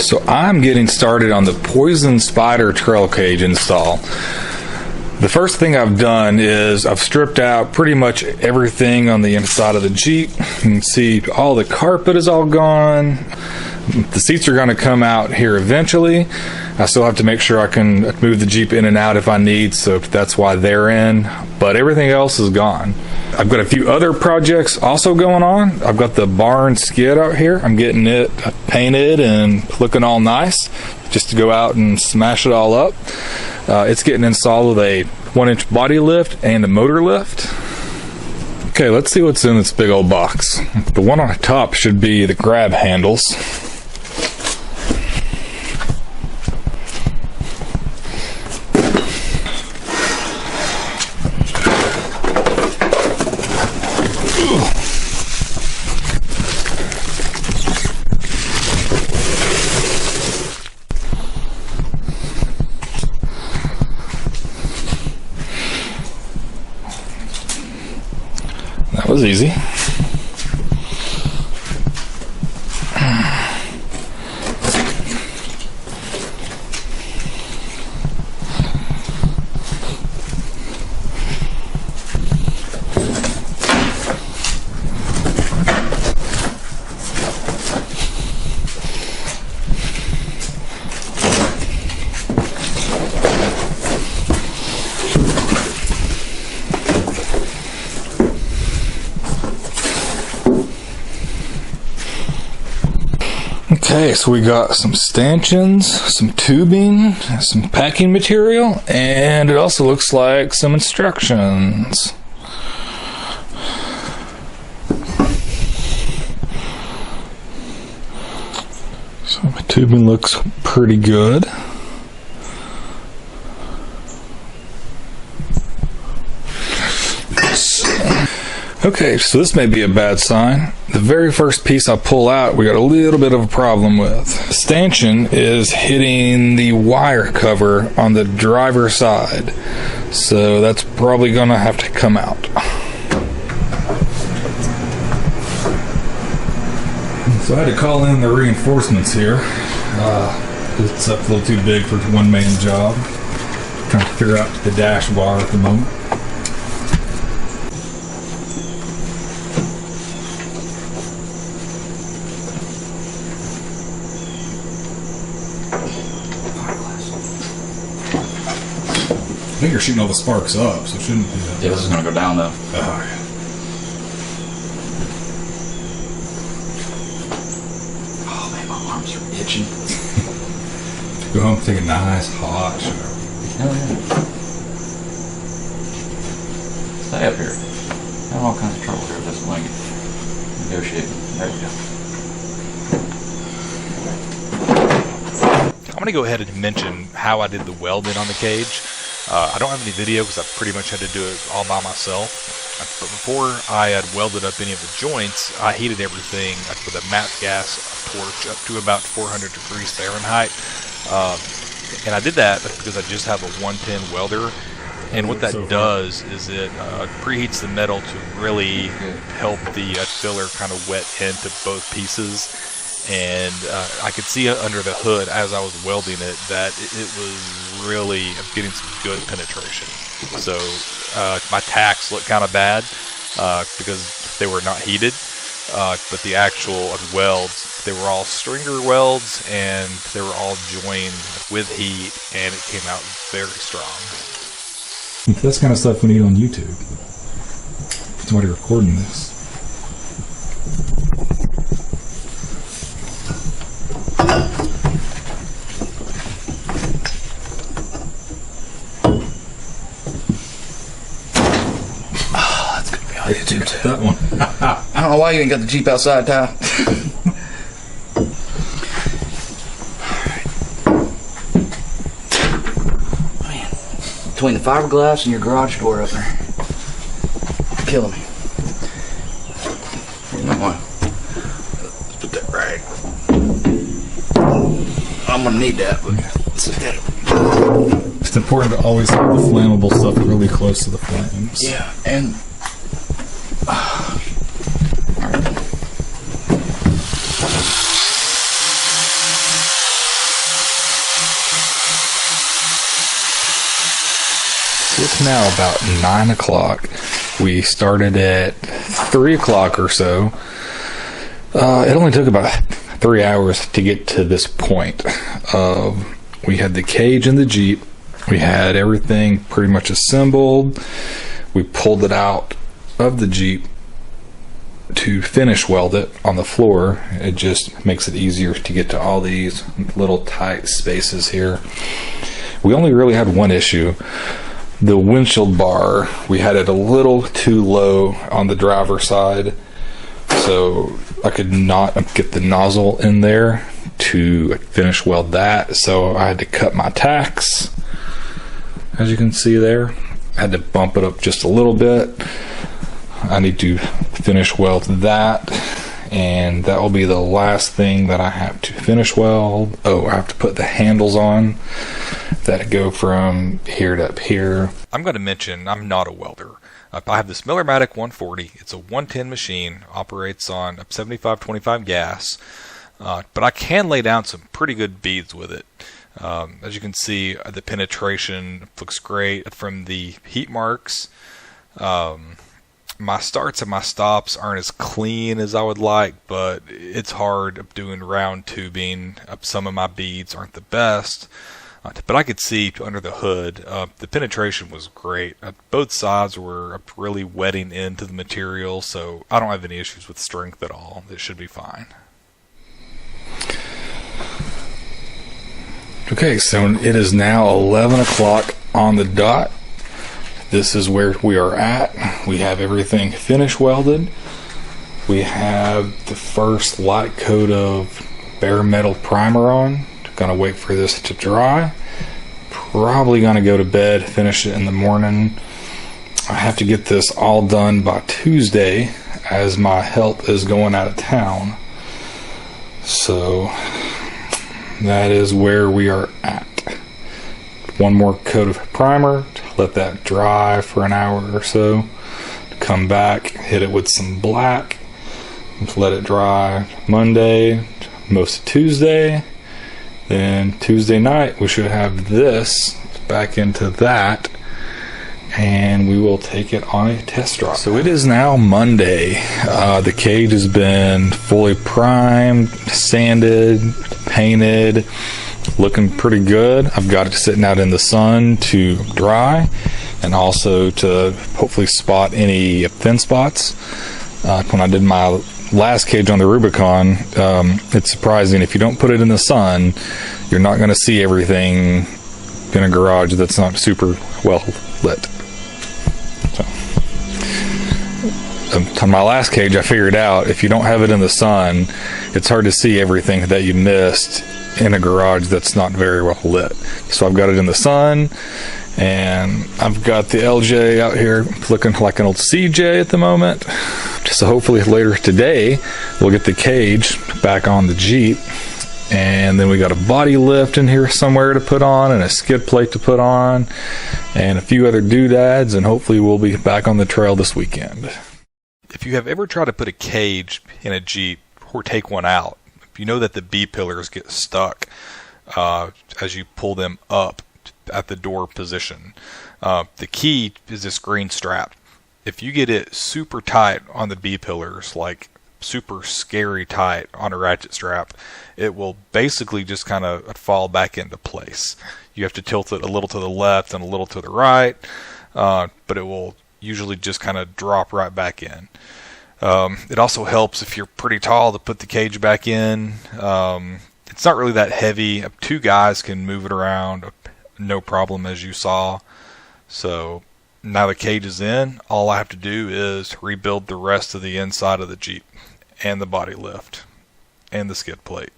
So I'm getting started on the Poison Spyder trail cage install. The first thing I've done is I've stripped out pretty much everything on the inside of the Jeep. You can see all the carpet is all gone. The seats are going to come out here eventually. I still have to make sure I can move the Jeep in and out if I need, so that's why they're in, but everything else is gone. I've got a few other projects also going on. I've got the barn skid out here. I'm getting it painted and looking all nice just to go out and smash it all up. It's getting installed with a 1-inch body lift and a motor lift. Okay, let's see what's in this big old box. The one on the top should be the grab handles. That was easy. Okay, so we got some stanchions, some tubing, some packing material, and it also looks like some instructions. So my tubing looks pretty good. Okay, so this may be a bad sign. The very first piece I pull out, we got a little bit of a problem with. The stanchion is hitting the wire cover on the driver's side, so that's probably gonna have to come out. So I had to call in the reinforcements here. It's up a little too big for a one-man job. Trying to figure out the dash bar at the moment. I think you're shooting all the sparks up, so it shouldn't be that. Yeah, this is going to go down though. Oh, yeah. Oh man, my arms are itching. Go home and take a nice hot shower. Hell yeah. Stay up here. I have all kinds of trouble here with this blanket. Negotiating. There we go. I'm going to go ahead and mention how I did the welding on the cage. I don't have any video because I pretty much had to do it all by myself. But before I had welded up any of the joints, I heated everything with a MAP gas torch up to about 400 degrees Fahrenheit. And I did that because I just have a 110 welder. And what that does is it preheats the metal to really help the filler kind of wet into both pieces. And I could see under the hood as I was welding it that it was really getting some good penetration. So my tacks look kind of bad because they were not heated, but the actual welds, they were all stringer welds and they were all joined with heat, and it came out very strong. That's kind of stuff we need on YouTube. Somebody recording this. YouTube. That one. I don't know why you ain't got the Jeep outside, Ty. Man, between the fiberglass and your garage door opener, you're killing me. You might want to put that right. I'm gonna need that, but it's important to always have the flammable stuff really close to the flames. Yeah, and is now about 9 o'clock. We started at 3 o'clock or so. It only took about 3 hours to get to this point. We had the cage in the Jeep. We had everything pretty much assembled. We pulled it out of the Jeep to finish weld it on the floor. It just makes it easier to get to all these little tight spaces here. We only really had one issue. The windshield bar, we had it a little too low on the driver's side, so I could not get the nozzle in there to finish weld that, so I had to cut my tacks. As you can see there, I had to bump it up just a little bit. I need to finish weld that, and that will be the last thing that I have to finish weld. Oh, I have to put the handles on that go from here to up here. I'm going to mention I'm not a welder. I have this Miller-Matic 140. It's a 110 machine, operates on 75-25 gas, but I can lay down some pretty good beads with it. As you can see, the penetration looks great from the heat marks. My starts and my stops aren't as clean as I would like, but it's hard doing round tubing. Some of my beads aren't the best, but I could see under the hood. The penetration was great. Both sides were really wetting into the material, so I don't have any issues with strength at all. It should be fine. Okay, so it is now 11 o'clock on the dot. This is where we are at. We have everything finish welded. We have the first light coat of bare metal primer on. Gonna wait for this to dry. Probably gonna go to bed, finish it in the morning. I have to get this all done by Tuesday as my help is going out of town. So that is where we are at. One more coat of primer, let that dry for an hour or so. Come back, hit it with some black, let it dry Monday, most of Tuesday. Then Tuesday night we should have this back into that, and we will take it on a test drive. So it is now Monday. The cage has been fully primed, sanded, painted, looking pretty good. I've got it sitting out in the sun to dry, and also to hopefully spot any thin spots. When I did my last cage on the Rubicon, it's surprising, if you don't put it in the sun, you're not going to see everything in a garage that's not super well lit. So on my last cage, I figured out if you don't have it in the sun, it's hard to see everything that you missed in a garage that's not very well lit. So I've got it in the sun, and I've got the LJ out here looking like an old CJ at the moment. So hopefully later today we'll get the cage back on the Jeep, and then we got a body lift in here somewhere to put on, and a skid plate to put on, and a few other doodads, and hopefully we'll be back on the trail this weekend. If you have ever tried to put a cage in a Jeep or take one out, you know that the B-pillars get stuck as you pull them up at the door position. The key is this green strap. If you get it super tight on the B-pillars, like super scary tight on a ratchet strap, it will basically just kind of fall back into place. You have to tilt it a little to the left and a little to the right, but it will usually just kind of drop right back in. It also helps if you're pretty tall to put the cage back in. It's not really that heavy. 2 guys can move it around no problem, as you saw. So now the cage is in, all I have to do is rebuild the rest of the inside of the Jeep, and the body lift, and the skid plate,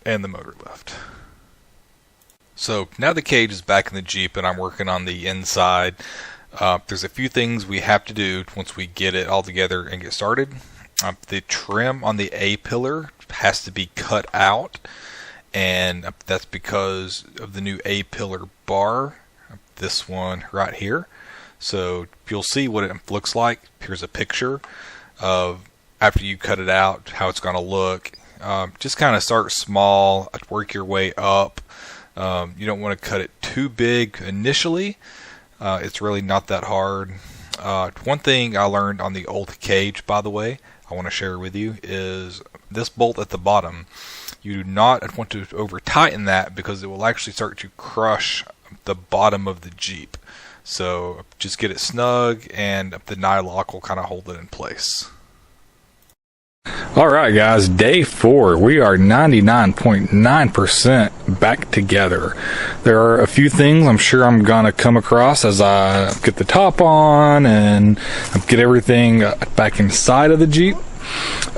and the motor lift. So now the cage is back in the Jeep and I'm working on the inside. There's a few things we have to do once we get it all together and get started. The trim on the A-pillar has to be cut out, and that's because of the new A-pillar bar, this one right here. So you'll see what it looks like. Here's a picture of after you cut it out, how it's going to look. Just kind of start small, work your way up. You don't want to cut it too big initially. It's really not that hard. One thing I learned on the old cage, by the way, I want to share with you, is this bolt at the bottom. You do not want to over tighten that, because it will actually start to crush the bottom of the Jeep. So just get it snug, and the nylock will kind of hold it in place. All right, guys, day 4. We are 99.9% back together. There are a few things I'm sure I'm gonna come across as I get the top on and get everything back inside of the Jeep.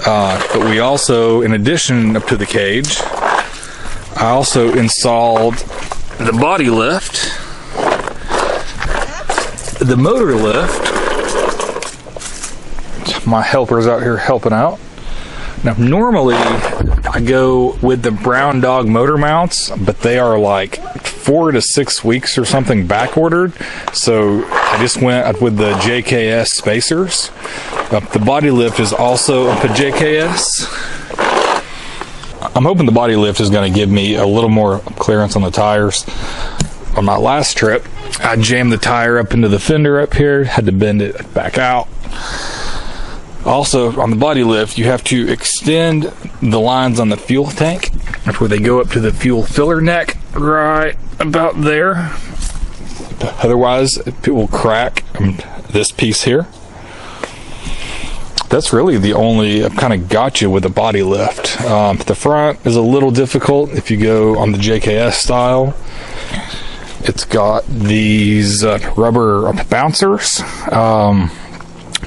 But we also, in addition to the cage, I also installed the body lift, the motor lift. My helper's out here helping out. Now, normally I go with the Brown Dog motor mounts, but they are like 4 to 6 weeks or something back ordered. So I just went with the JKS spacers. The body lift is also up at JKS. I'm hoping the body lift is going to give me a little more clearance on the tires. On my last trip, I jammed the tire up into the fender up here, had to bend it back out. Also, on the body lift, you have to extend the lines on the fuel tank where they go up to the fuel filler neck, right about there. Otherwise, it will crack this piece here. That's really the only kind of gotcha with the body lift. The front is a little difficult if you go on the JKS style. It's got these rubber bouncers.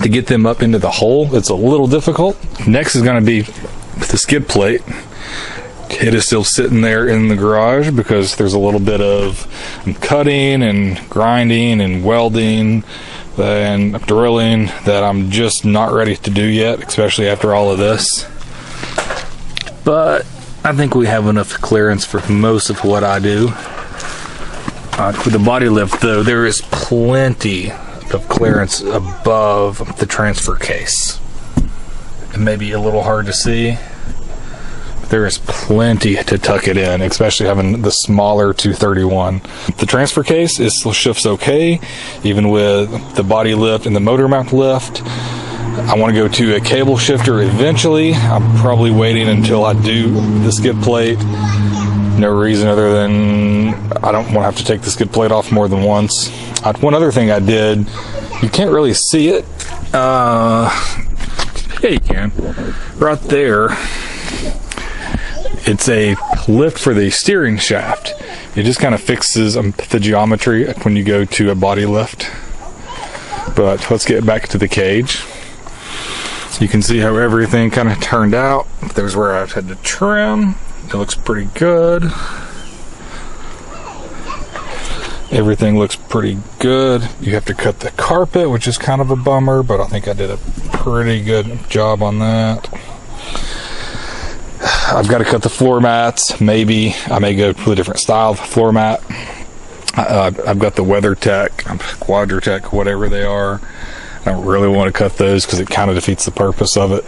To get them up into the hole, it's a little difficult. Next is going to be the skid plate. It is still sitting there in the garage because there's a little bit of cutting and grinding and welding and drilling that I'm just not ready to do yet, especially after all of this. But I think we have enough clearance for most of what I do. With the body lift, though, there is plenty of clearance above the transfer case. It may be a little hard to see. There is plenty to tuck it in, especially having the smaller 231. The transfer case shifts okay, even with the body lift and the motor mount lift. I want to go to a cable shifter eventually. I'm probably waiting until I do the skid plate. No reason other than I don't want to have to take the skid plate off more than once. One other thing I did, you can't really see it. Yeah, you can. Right there, it's a lift for the steering shaft. It just kind of fixes the geometry when you go to a body lift. But let's get back to the cage. You can see how everything kind of turned out. There's where I had to trim. It looks pretty good. Everything looks pretty good. You have to cut the carpet, which is kind of a bummer, but I think I did a pretty good job on that. I've got to cut the floor mats. Maybe I may go to a different style of floor mat. I've got the WeatherTech, Quadratech, whatever they are. I don't really want to cut those because it kind of defeats the purpose of it.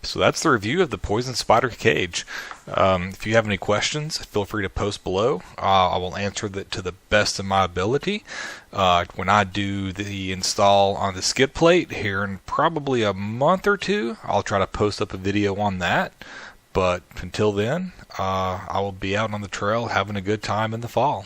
So that's the review of the Poison Spyder cage. If you have any questions, feel free to post below. I will answer that to the best of my ability. When I do the install on the skid plate here in probably a month or two, I'll try to post up a video on that. But until then, I will be out on the trail having a good time in the fall.